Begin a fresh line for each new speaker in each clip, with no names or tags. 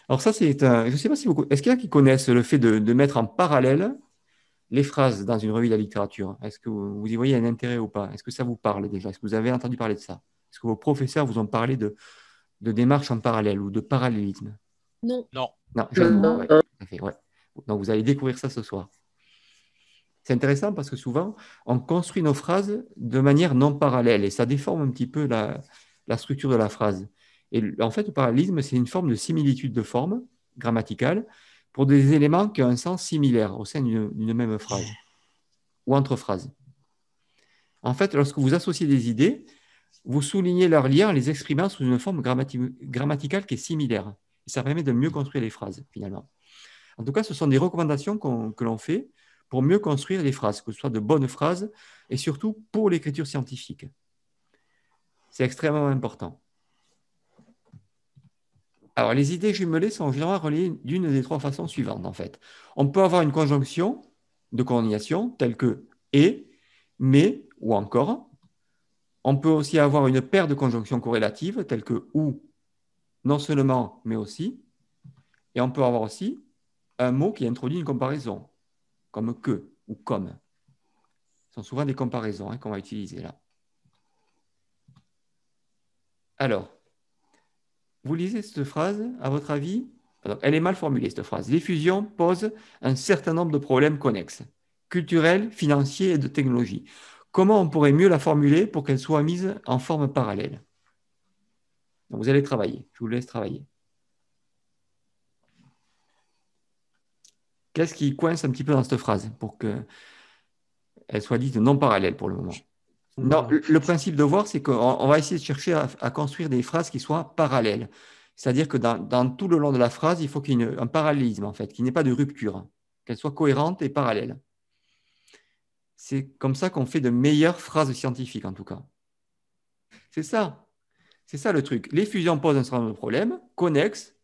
Alors ça, je ne sais pas si vous... Est-ce qu'il y en a qui connaissent le fait de mettre en parallèle les phrases dans une revue de la littérature? Est-ce que vous y voyez un intérêt ou pas? Est-ce que ça vous parle déjà? Est-ce que vous avez entendu parler de ça? Est-ce que vos professeurs vous ont parlé de démarche en parallèle ou de parallélisme?
Non.
Non.
Non, jamais. Ouais, tout à fait, ouais. Donc vous allez découvrir ça ce soir. C'est intéressant parce que souvent, on construit nos phrases de manière non parallèle et ça déforme un petit peu la structure de la phrase. Et en fait, le parallélisme, c'est une forme de similitude de forme grammaticale pour des éléments qui ont un sens similaire au sein d'une même phrase ou entre phrases. En fait, lorsque vous associez des idées, vous soulignez leur lien en les exprimant sous une forme grammaticale qui est similaire. Et ça permet de mieux construire les phrases, finalement. En tout cas, ce sont des recommandations que l'on fait pour mieux construire les phrases, que ce soit de bonnes phrases et surtout pour l'écriture scientifique. C'est extrêmement important. Alors, les idées jumelées sont généralement reliées d'une des trois façons suivantes, en fait. On peut avoir une conjonction de coordination telle que et, mais ou encore. On peut aussi avoir une paire de conjonctions corrélatives telles que ou, non seulement, mais aussi. Et on peut avoir aussi un mot qui introduit une comparaison, comme que ou comme. Ce sont souvent des comparaisons qu'on va utiliser là. Alors, vous lisez cette phrase, à votre avis, alors, elle est mal formulée, cette phrase. Les fusions posent un certain nombre de problèmes connexes, culturels, financiers et de technologie. Comment on pourrait mieux la formuler pour qu'elle soit mise en forme parallèle? Donc, vous allez travailler, je vous laisse travailler. Qu'est-ce qui coince un petit peu dans cette phrase pour qu'elle soit dite non parallèle pour le moment? Non, le principe de voir, c'est qu'on va essayer de chercher à construire des phrases qui soient parallèles. C'est-à-dire que dans tout le long de la phrase, il faut qu'il y ait un parallélisme, en fait, qu'il n'y ait pas de rupture, qu'elle soit cohérente et parallèle. C'est comme ça qu'on fait de meilleures phrases scientifiques, en tout cas. C'est ça. C'est ça le truc. Les fusions posent un certain nombre de problèmes connexes,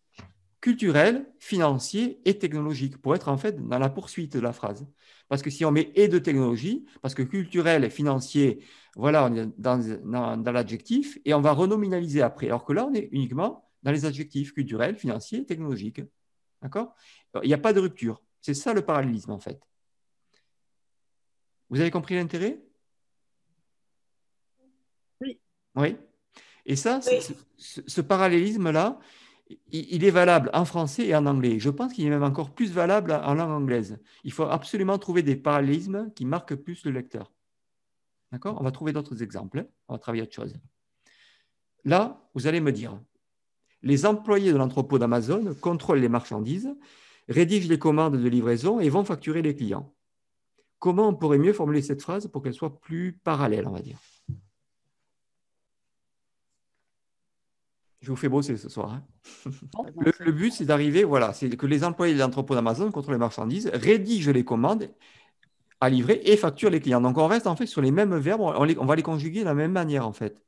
culturels, financiers et technologiques pour être en fait dans la poursuite de la phrase. Parce que si on met et de technologie, parce que culturel et financier, voilà, on est dans l'adjectif et on va renominaliser après. Alors que là, on est uniquement dans les adjectifs culturels, financiers et technologiques. D'accord? Il n'y a pas de rupture. C'est ça le parallélisme en fait. Vous avez compris l'intérêt?
Oui.
Oui. Et ça,
Oui.
ce parallélisme-là, il est valable en français et en anglais. Je pense qu'il est même encore plus valable en langue anglaise. Il faut absolument trouver des parallélismes qui marquent plus le lecteur. D'accord? On va trouver d'autres exemples. On va travailler autre chose. Là, vous allez me dire, les employés de l'entrepôt d'Amazon contrôlent les marchandises, rédigent les commandes de livraison et vont facturer les clients. Comment on pourrait mieux formuler cette phrase pour qu'elle soit plus parallèle, on va dire? Je vous fais bosser ce soir. Hein. Le but, c'est d'arriver, voilà, c'est que les employés de l'entrepôt d'Amazon contrôlent les marchandises, rédigent les commandes à livrer et facturent les clients. Donc, on reste en fait sur les mêmes verbes, on va les conjuguer de la même manière, en fait,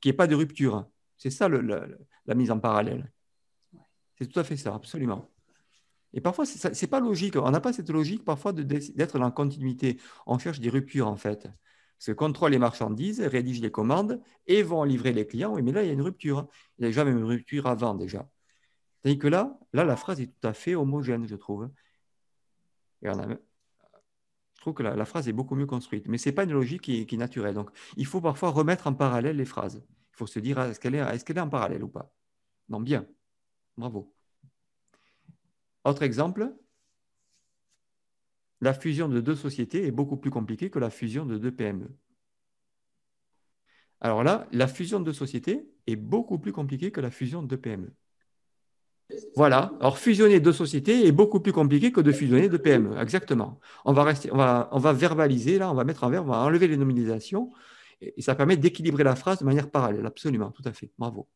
qu'il n'y ait pas de rupture. C'est ça la mise en parallèle. C'est tout à fait ça, absolument. Et parfois, ce n'est pas logique. On n'a pas cette logique parfois d'être dans la continuité. On cherche des ruptures, en fait. Parce que contrôle les marchandises, rédige les commandes et vont livrer les clients. Oui, mais là, il y a une rupture. Il y a déjà même une rupture avant, déjà. Tandis que là, la phrase est tout à fait homogène, je trouve. Et je trouve que la phrase est beaucoup mieux construite. Mais ce n'est pas une logique qui est naturelle. Donc, il faut parfois remettre en parallèle les phrases. Il faut se dire, est-ce qu'elle est en parallèle ou pas? Non, bien. Bravo. Autre exemple, la fusion de deux sociétés est beaucoup plus compliquée que la fusion de deux PME. Alors là, la fusion de deux sociétés est beaucoup plus compliquée que la fusion de deux PME. Voilà. Alors, fusionner deux sociétés est beaucoup plus compliqué que de fusionner deux PME. Exactement. On va verbaliser, là, on va mettre en verbe, on va enlever les nominalisations et ça permet d'équilibrer la phrase de manière parallèle. Absolument, tout à fait. Bravo.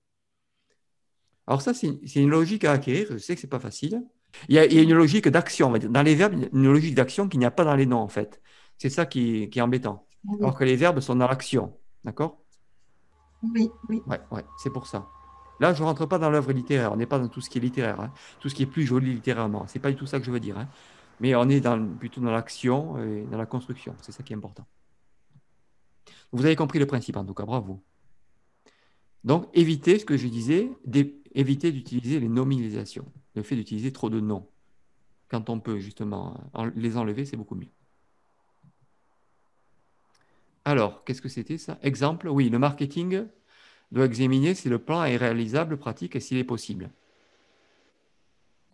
Alors, ça, c'est une logique à acquérir. Je sais que ce n'est pas facile. Il y a une logique d'action, on va dire. Dans les verbes, il y a une logique d'action qu'il n'y a pas dans les noms, en fait. C'est ça qui est embêtant.
Oui.
Alors que les verbes sont dans l'action. D'accord?
Oui. Oui.
Ouais, ouais, c'est pour ça. Là, je ne rentre pas dans l'œuvre littéraire. On n'est pas dans tout ce qui est littéraire. Hein. Tout ce qui est plus joli littérairement. Ce n'est pas du tout ça que je veux dire. Hein. Mais on est plutôt dans l'action et dans la construction. C'est ça qui est important. Vous avez compris le principe, en tout cas. Bravo. Donc, évitez ce que je disais, éviter d'utiliser les nominalisations, le fait d'utiliser trop de noms. Quand on peut justement les enlever, c'est beaucoup mieux. Alors, qu'est-ce que c'était ça? Exemple, oui, le marketing doit examiner si le plan est réalisable, pratique et s'il est possible.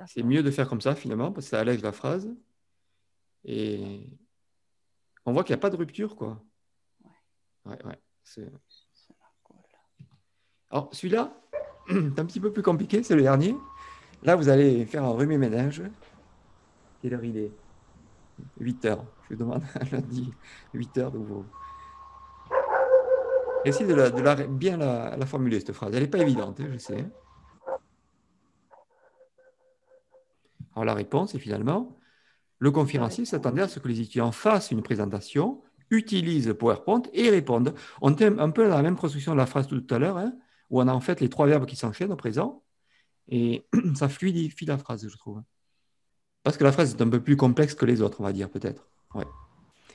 C'est mieux de faire comme ça finalement, parce que ça allège la phrase. Et on voit qu'il n'y a pas de rupture, quoi. Ouais, ouais. Alors, celui-là, c'est un petit peu plus compliqué, c'est le dernier. Là, vous allez faire un remue-ménage. Quelle heure il est? 8 heures. Je vous demande un lundi, 8 heures de vous. Essayez de bien la formuler, cette phrase. Elle n'est pas évidente, je sais. Alors, la réponse est finalement, le conférencier s'attendait à ce que les étudiants fassent une présentation, utilisent PowerPoint et répondent. On est un peu dans la même construction de la phrase tout à l'heure, hein, où on a en fait les trois verbes qui s'enchaînent au présent, et ça fluidifie la phrase, je trouve. Parce que la phrase est un peu plus complexe que les autres, on va dire, peut-être. Ouais.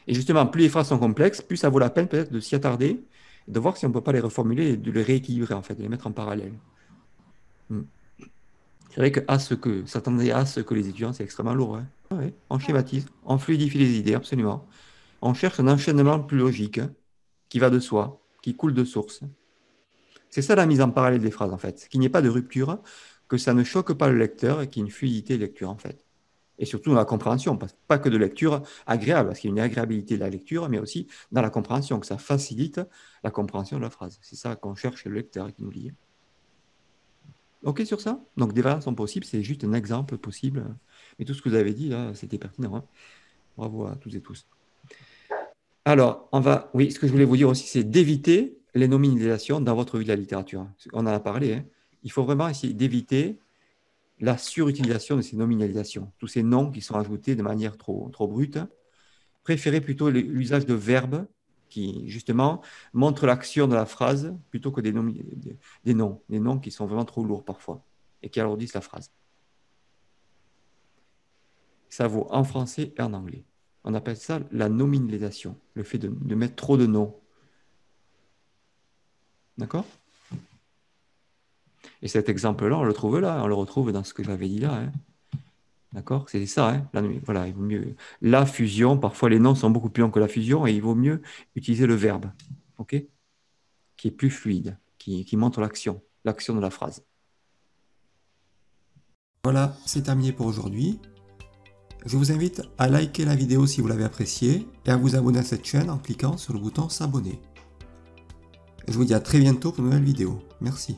Et justement, plus les phrases sont complexes, plus ça vaut la peine peut-être de s'y attarder, de voir si on ne peut pas les reformuler et de les rééquilibrer, en fait, de les mettre en parallèle. C'est vrai que s'attendait à ce que les étudiants, c'est extrêmement lourd. Hein. Ouais, on schématise, on fluidifie les idées, absolument. On cherche un enchaînement plus logique, hein, qui va de soi, qui coule de source. C'est ça la mise en parallèle des phrases, en fait. Qu'il n'y ait pas de rupture, que ça ne choque pas le lecteur et qu'il y ait une fluidité de lecture, en fait. Et surtout dans la compréhension, pas que de lecture agréable, parce qu'il y a une agréabilité de la lecture, mais aussi dans la compréhension, que ça facilite la compréhension de la phrase. C'est ça qu'on cherche chez le lecteur et qui nous lit. OK sur ça? Donc des variantes sont possibles, c'est juste un exemple possible. Mais tout ce que vous avez dit, là, c'était pertinent. Hein. Bravo à tous et tous. Alors, oui, ce que je voulais vous dire aussi, c'est d'éviter les nominalisations dans votre vie de la littérature. On en a parlé. Hein. Il faut vraiment essayer d'éviter la surutilisation de ces nominalisations, tous ces noms qui sont ajoutés de manière trop brute. Préférez plutôt l'usage de verbes qui, justement, montrent l'action de la phrase plutôt que des noms qui sont vraiment trop lourds parfois et qui alourdissent la phrase. Ça vaut en français et en anglais. On appelle ça la nominalisation, le fait de mettre trop de noms. D'accord? Et cet exemple-là, on le trouve là, on le retrouve dans ce que j'avais dit là. Hein. D'accord? C'est ça, hein? Voilà, il vaut mieux. La fusion, parfois les noms sont beaucoup plus longs que la fusion et il vaut mieux utiliser le verbe, ok? Qui est plus fluide, qui montre l'action de la phrase. Voilà, c'est terminé pour aujourd'hui. Je vous invite à liker la vidéo si vous l'avez appréciée et à vous abonner à cette chaîne en cliquant sur le bouton s'abonner. Je vous dis à très bientôt pour une nouvelle vidéo. Merci.